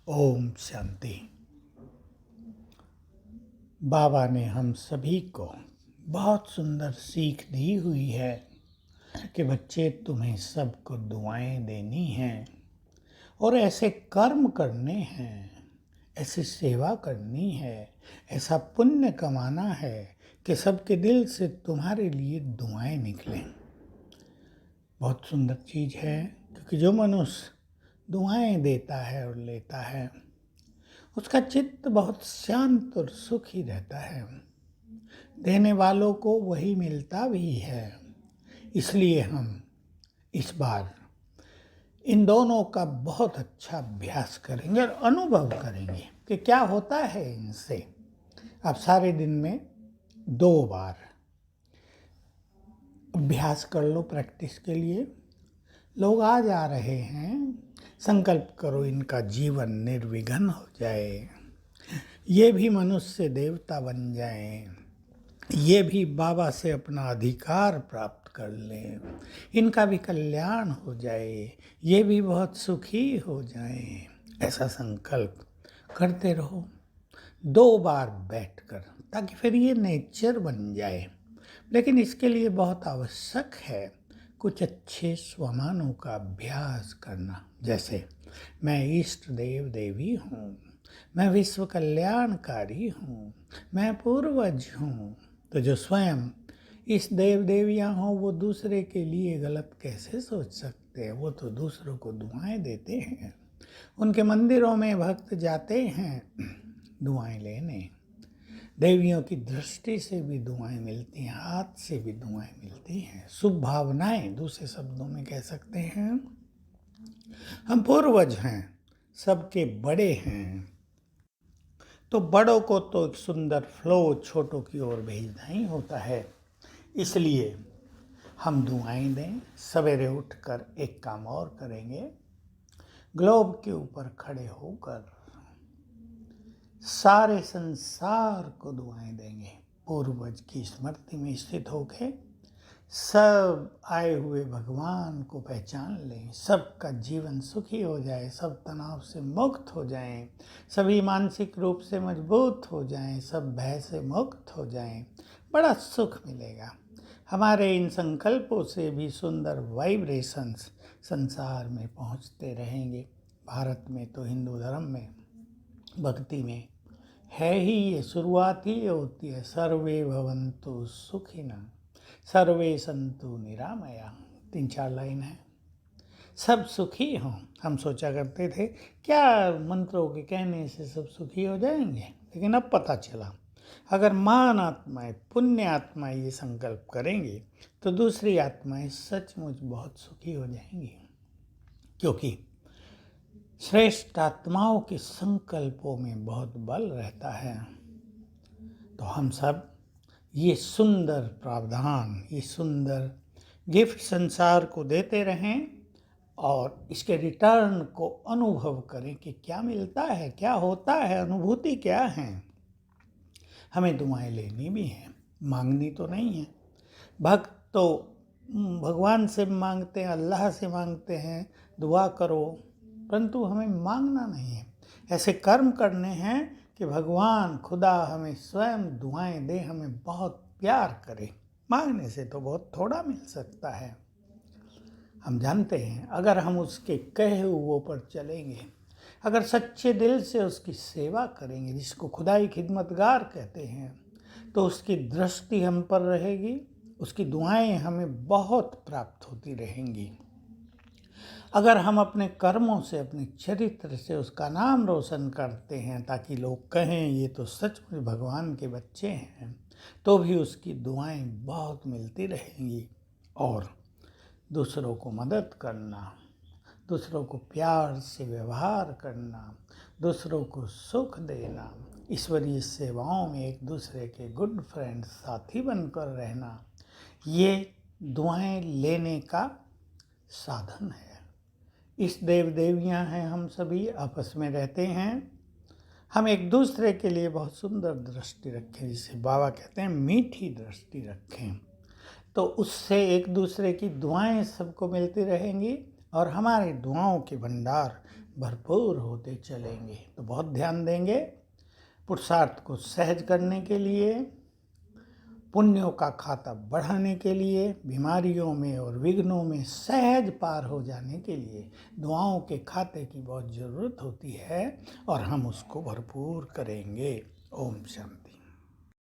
ओम शांति। बाबा ने हम सभी को बहुत सुंदर सीख दी हुई है कि बच्चे, तुम्हें सबको दुआएं देनी हैं और ऐसे कर्म करने हैं, ऐसी सेवा करनी है, ऐसा पुण्य कमाना है कि सबके दिल से तुम्हारे लिए दुआएं निकलें। बहुत सुंदर चीज़ है, क्योंकि जो मनुष्य दुआएं देता है और लेता है उसका चित्त बहुत शांत और सुखी रहता है। देने वालों को वही मिलता भी है। इसलिए हम इस बार इन दोनों का बहुत अच्छा अभ्यास करेंगे और अनुभव करेंगे कि क्या होता है इनसे। आप सारे दिन में 2 बार अभ्यास कर लो प्रैक्टिस के लिए। लोग आ जा रहे हैं, संकल्प करो इनका जीवन निर्विघ्न हो जाए, ये भी मनुष्य देवता बन जाएं, ये भी बाबा से अपना अधिकार प्राप्त कर लें, इनका भी कल्याण हो जाए, ये भी बहुत सुखी हो जाएं। ऐसा संकल्प करते रहो 2 बार बैठकर, ताकि फिर ये नेचर बन जाए। लेकिन इसके लिए बहुत आवश्यक है कुछ अच्छे स्वमानों का अभ्यास करना। जैसे मैं इष्ट देव देवी हूँ, मैं विश्व कल्याणकारी हूँ, मैं पूर्वज हूँ। तो जो स्वयं इस देव देवियाँ हों वो दूसरे के लिए गलत कैसे सोच सकते हैं। वो तो दूसरों को दुआएं देते हैं, उनके मंदिरों में भक्त जाते हैं दुआएं लेने। देवियों की दृष्टि से भी दुआएं मिलती हैं, हाथ से भी दुआएं मिलती हैं, शुभ भावनाएं। दूसरे शब्दों में कह सकते हैं हम पूर्वज हैं, सबके बड़े हैं, तो बड़ों को तो एक सुंदर फ्लो छोटों की ओर भेजना ही होता है। इसलिए हम दुआएं दें। सवेरे उठकर एक काम और करेंगे, ग्लोब के ऊपर खड़े होकर सारे संसार को दुआएं देंगे। पूर्वज की स्मृति में स्थित होकर सब आए हुए भगवान को पहचान लें, सबका जीवन सुखी हो जाए, सब तनाव से मुक्त हो जाएं, सभी मानसिक रूप से मजबूत हो जाएं, सब भय से मुक्त हो जाएं। बड़ा सुख मिलेगा। हमारे इन संकल्पों से भी सुंदर वाइब्रेशंस संसार में पहुंचते रहेंगे। भारत में तो हिंदू धर्म में भक्ति में है ही ये, शुरुआत ही होती है, सर्वे भवन्तु सुखिनः सर्वे सन्तु निरामया। 3-4 लाइन है, सब सुखी हों। हम सोचा करते थे क्या मंत्रों के कहने से सब सुखी हो जाएंगे, लेकिन अब पता चला अगर महान आत्माएं, पुण्य आत्माएं ये संकल्प करेंगी तो दूसरी आत्माएं सचमुच बहुत सुखी हो जाएंगी। क्योंकि श्रेष्ठ आत्माओं के संकल्पों में बहुत बल रहता है। तो हम सब ये सुंदर प्रावधान, ये सुंदर गिफ्ट संसार को देते रहें और इसके रिटर्न को अनुभव करें कि क्या मिलता है, क्या होता है, अनुभूति क्या है। हमें दुआएं लेनी भी हैं, मांगनी तो नहीं है। भक्त तो भगवान से मांगते हैं, अल्लाह से मांगते हैं दुआ करो, परंतु हमें मांगना नहीं है। ऐसे कर्म करने हैं कि भगवान खुदा हमें स्वयं दुआएं दे, हमें बहुत प्यार करे। मांगने से तो बहुत थोड़ा मिल सकता है। हम जानते हैं अगर हम उसके कहे हुओं पर चलेंगे, अगर सच्चे दिल से उसकी सेवा करेंगे, जिसको खुदाई खिदमतगार कहते हैं, तो उसकी दृष्टि हम पर रहेगी, उसकी दुआएं हमें बहुत प्राप्त होती रहेंगी। अगर हम अपने कर्मों से, अपने चरित्र से उसका नाम रोशन करते हैं ताकि लोग कहें ये तो सचमुच भगवान के बच्चे हैं, तो भी उसकी दुआएं बहुत मिलती रहेंगी। और दूसरों को मदद करना, दूसरों को प्यार से व्यवहार करना, दूसरों को सुख देना, ईश्वरीय सेवाओं में एक दूसरे के गुड फ्रेंड, साथी बनकर रहना, ये दुआएं लेने का साधन है। इस देव देवियाँ हैं, हम सभी आपस में रहते हैं। हम एक दूसरे के लिए बहुत सुंदर दृष्टि रखें, जिसे बाबा कहते हैं मीठी दृष्टि रखें, तो उससे एक दूसरे की दुआएं सबको मिलती रहेंगी और हमारे दुआओं के भंडार भरपूर होते चलेंगे। तो बहुत ध्यान देंगे पुरुषार्थ को सहज करने के लिए, पुण्यों का खाता बढ़ाने के लिए, बीमारियों में और विघ्नों में सहज पार हो जाने के लिए दुआओं के खाते की बहुत ज़रूरत होती है और हम उसको भरपूर करेंगे। ओम शांति।